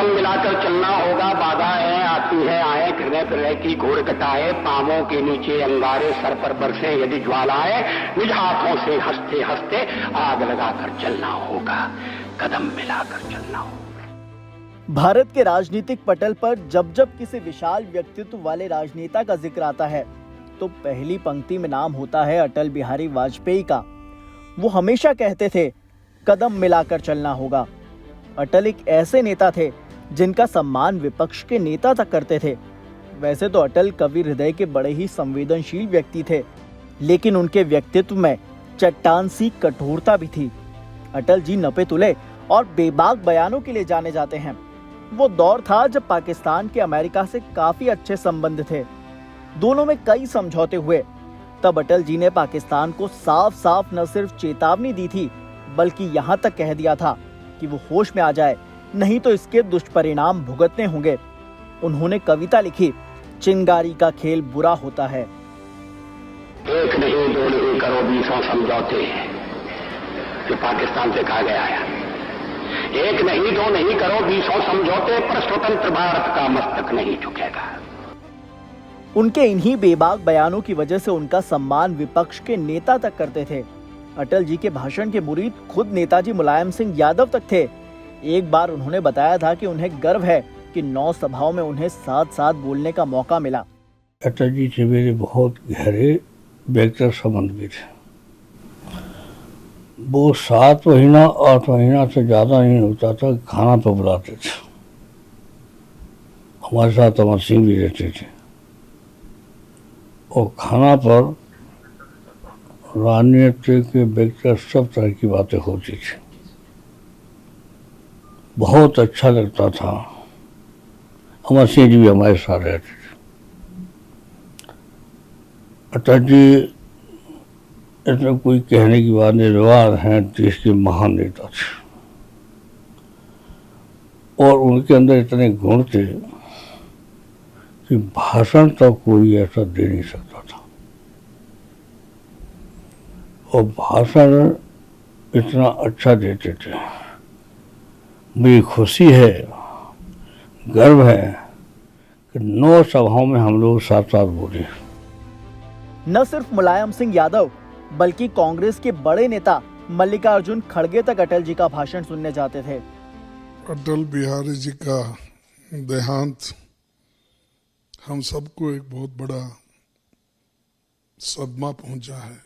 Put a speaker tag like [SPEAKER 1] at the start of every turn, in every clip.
[SPEAKER 1] कदम मिलाकर चलना होगा। बाधाएं आती है आए, फिरने फिरने की घोर कटाए, पांवों के नीचे अंगारे, सर पर बरसे यदि ज्वालाएं, निज हाथों से हंसते हंसते आग लगाकर चलना होगा, कदम मिलाकर चलना होगा।
[SPEAKER 2] भारत के राजनीतिक पटल पर जब जब किसी विशाल व्यक्तित्व वाले राजनेता का जिक्र आता है तो पहली पंक्ति में नाम होता है अटल बिहारी वाजपेयी का। वो हमेशा कहते थे कदम मिलाकर चलना होगा। अटल एक ऐसे नेता थे जिनका सम्मान विपक्ष के नेता तक करते थे। वैसे तो अटल कवि हृदय के बड़े ही संवेदनशील व्यक्ति थे, लेकिन उनके व्यक्तित्व में चट्टान सी कठोरता भी थी। अटल जी नपे तुले और बेबाक बयानों के लिए जाने जाते हैं। वो दौर था जब पाकिस्तान के अमेरिका से काफी अच्छे संबंध थे, दोनों में कई समझौते हुए। तब अटल जी ने पाकिस्तान को साफ साफ न सिर्फ चेतावनी दी थी बल्कि यहाँ तक कह दिया था कि वो होश में आ जाए, नहीं तो इसके दुष्परिणाम भुगतने होंगे। उन्होंने कविता लिखी, चिंगारी का खेल बुरा होता है।
[SPEAKER 1] एक नहीं दो नहीं करो 20 समझौते जो पाकिस्तान से कहा गया है। एक नहीं दो नहीं करो 20 समझौते, पर स्वतंत्र भारत का मस्तक नहीं झुकेगा।
[SPEAKER 2] उनके इन्हीं बेबाक बयानों की वजह से उनका सम्मान विपक्ष के नेता तक करते थे। अटल जी के भाषण के मुरीद खुद नेताजी मुलायम सिंह यादव तक थे। एक बार उन्होंने बताया था कि उन्हें गर्व है कि 9 सभाओं में उन्हें साथ साथ बोलने का मौका मिला।
[SPEAKER 3] अटल जी से मेरे बहुत गहरे व्यक्तिगत संबंध भी थे। वो 7 महीना 8 महीना से ज़्यादा नहीं होता था, खाना पर बुलाते थे। हमारे साथ अमर सिंह भी रहते थे और खाना पर राजनीति के व्यक्तिगत सब तरह की बातें होती थी। बहुत अच्छा लगता था। अमर सिंह जी भी हमारे साथ रहते थे। अटल जी इसमें कोई कहने की बात नहीं, व्यवहार हैं, देश के महान नेता थे और उनके अंदर इतने गुण थे कि भाषण तक कोई ऐसा दे नहीं सकता था। और भाषण इतना अच्छा देते थे। मुझे खुशी है, गर्व है कि 9 सभाओं में हम लोग साथ साथ बोले।
[SPEAKER 2] न सिर्फ मुलायम सिंह यादव बल्कि कांग्रेस के बड़े नेता मल्लिकार्जुन खड़गे तक अटल जी का भाषण सुनने जाते थे।
[SPEAKER 4] अटल बिहारी जी का देहांत हम सबको एक बहुत बड़ा सदमा पहुंचा है।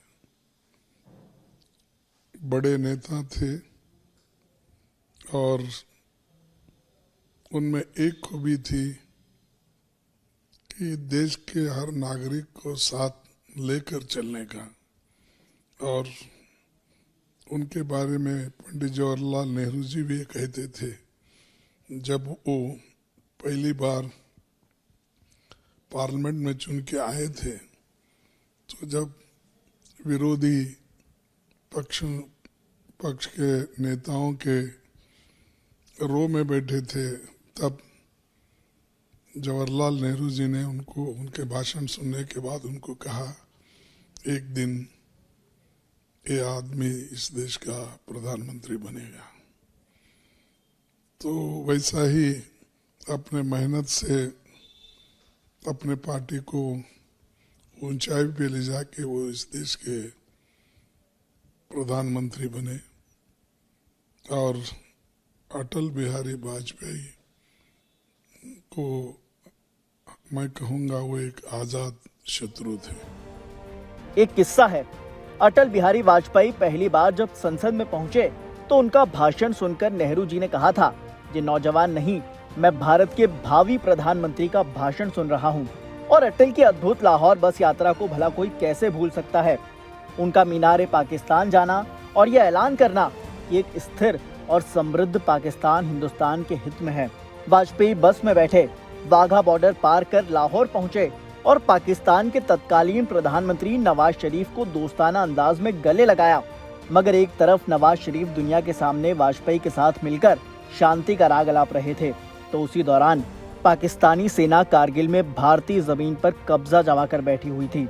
[SPEAKER 4] बड़े नेता थे और उनमें एक खूबी थी कि देश के हर नागरिक को साथ लेकर चलने का। और उनके बारे में पंडित जवाहरलाल नेहरू जी भी ये कहते थे, जब वो पहली बार पार्लियामेंट में चुन के आए थे तो जब विरोधी पक्ष के नेताओं के रो में बैठे थे, तब जवाहरलाल नेहरू जी ने उनको उनके भाषण सुनने के बाद उनको कहा, एक दिन ये आदमी इस देश का प्रधानमंत्री बनेगा। तो वैसा ही अपने मेहनत से अपने पार्टी को ऊंचाई पे ले जाके वो इस देश के प्रधानमंत्री बने। और अटल बिहारी वाजपेयी को मैं कहूँगा वो एक आजाद शत्रु थे।
[SPEAKER 2] एक किस्सा है, अटल बिहारी वाजपेयी पहली बार जब संसद में पहुंचे तो उनका भाषण सुनकर नेहरू जी ने कहा था, ये नौजवान नहीं, मैं भारत के भावी प्रधानमंत्री का भाषण सुन रहा हूं। और अटल की अद्भुत लाहौर बस यात्रा को भला कोई कैसे भूल सकता है। उनका मीनारे पाकिस्तान जाना और यह ऐलान करना कि एक स्थिर और समृद्ध पाकिस्तान हिंदुस्तान के हित में है। वाजपेयी बस में बैठे, वाघा बॉर्डर पार कर लाहौर पहुंचे और पाकिस्तान के तत्कालीन प्रधानमंत्री नवाज शरीफ को दोस्ताना अंदाज में गले लगाया। मगर एक तरफ नवाज शरीफ दुनिया के सामने वाजपेयी के साथ मिलकर शांति का राग अलाप रहे थे, तो उसी दौरान पाकिस्तानी सेना कारगिल में भारतीय जमीन पर कब्जा जमा कर बैठी हुई थी।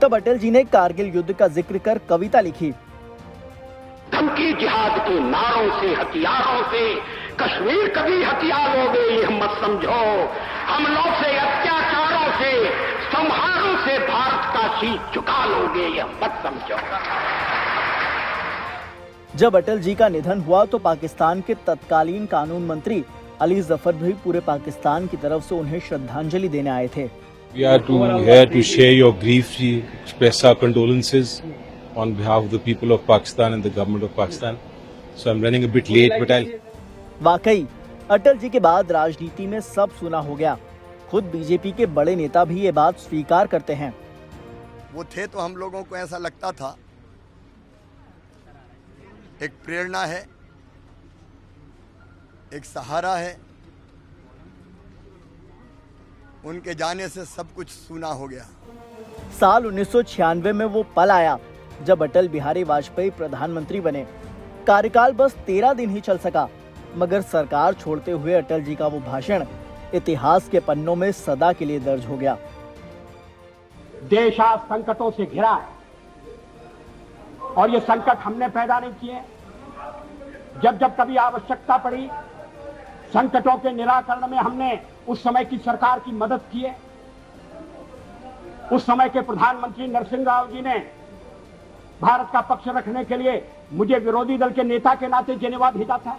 [SPEAKER 2] तब अटल जी ने कारगिल युद्ध का जिक्र कर कविता लिखी,
[SPEAKER 1] धमकी जिहाद के नारों से, हथियारों से कश्मीर कभी हथिया लोगे ये मत समझो, हमलों से, अत्याचारों से, संहारों से भारत का शीश झुका लोगे ये मत समझो।
[SPEAKER 2] जब अटल जी का निधन हुआ तो पाकिस्तान के तत्कालीन कानून मंत्री अली जफर भी पूरे पाकिस्तान की तरफ से उन्हें श्रद्धांजलि देने आए थे।
[SPEAKER 5] We are here to share your grief, express our condolences on behalf of the people of Pakistan and the government of Pakistan. So I'm running a bit late, but I'll.
[SPEAKER 2] वाकई अटल जी के बाद राजनीति में सब सुना हो गया। खुद बीजेपी के बड़े नेता भी ये बात स्वीकार करते हैं।
[SPEAKER 6] वो थे तो हम लोगों को ऐसा लगता था एक प्रेरणा है, एक सहारा है। उनके जाने से सब कुछ सूना हो गया।
[SPEAKER 2] साल 1996 में वो पल आया जब अटल बिहारी वाजपेयी प्रधानमंत्री बने। कार्यकाल बस 13 दिन ही चल सका, मगर सरकार छोड़ते हुए अटल जी का वो भाषण इतिहास के पन्नों में सदा के लिए दर्ज हो गया।
[SPEAKER 1] देश आज संकटों से घिरा है और ये संकट हमने पैदा नहीं किए। जब जब कभी आवश्यकता पड़ी, संकटों के निराकरण में हमने उस समय की सरकार की मदद की है। उस समय के प्रधानमंत्री नरसिंह राव जी ने भारत का पक्ष रखने के लिए मुझे विरोधी दल के नेता के नाते जेनेवा भेजा था।